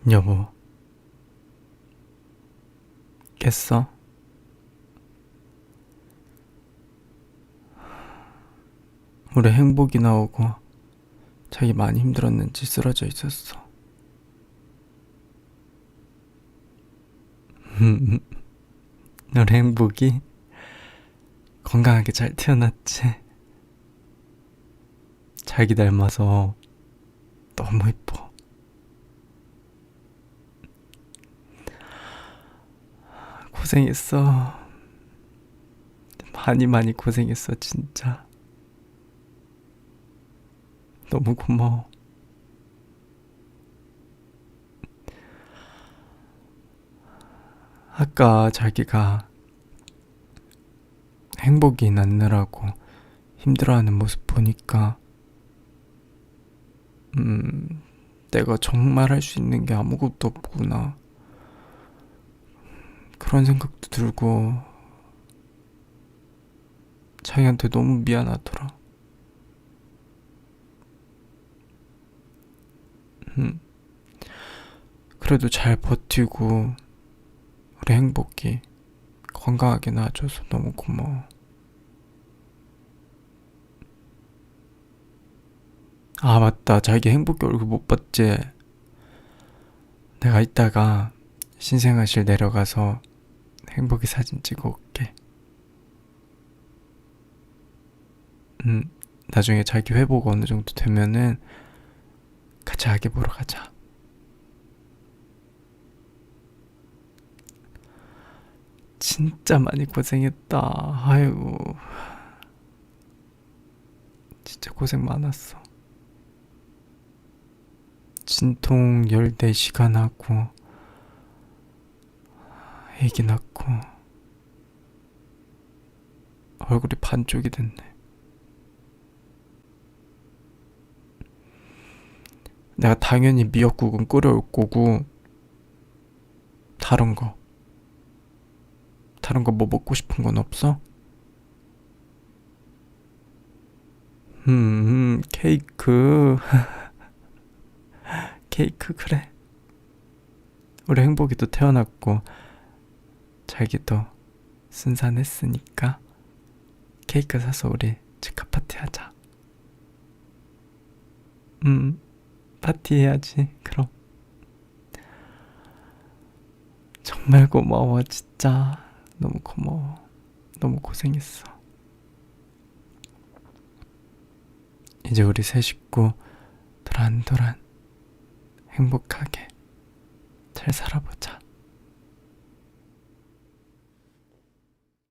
여보, 깼어? 우리 행복이 나오고 자기 많이 힘들었는지 쓰러져 있었어. 우리 행복이 건강하게 잘 태어났지? 자기 닮아서 너무 이뻐. 고생했어. 많이 고생했어, 진짜. 너무 고마워. 아까 자기가 행복이 낳느라고 힘들어하는 모습 보니까, 내가 정말 할 수 있는 게 아무것도 없구나. 그런 생각도 들고, 자기한테 너무 미안하더라. 그래도 잘 버티고, 우리 행복이 건강하게 나아줘서 너무 고마워. 아, 맞다. 자기 행복이 얼굴 못 봤지? 내가 이따가 신생아실 내려가서 행복이 사진 찍어 올게. 나중에 자기 회복 어느 정도 되면은 같이 아기 보러 가자. 진짜 많이 고생했다. 아이고, 진짜 고생 많았어. 진통 14시간 하고, 애기 낳고, 얼굴이 반쪽이 됐네. 내가 당연히 미역국은 끓여올 거고, 다른 거 뭐 먹고 싶은 건 없어? 케이크. 케이크, 그래. 우리 행복이도 태어났고 자기도 순산했으니까 케이크 사서 우리 축하 파티 하자. 파티 해야지. 그럼. 정말 고마워, 진짜. 너무 고마워. 너무 고생했어. 이제 우리 세 식구 도란도란 행복하게 잘 살아보자.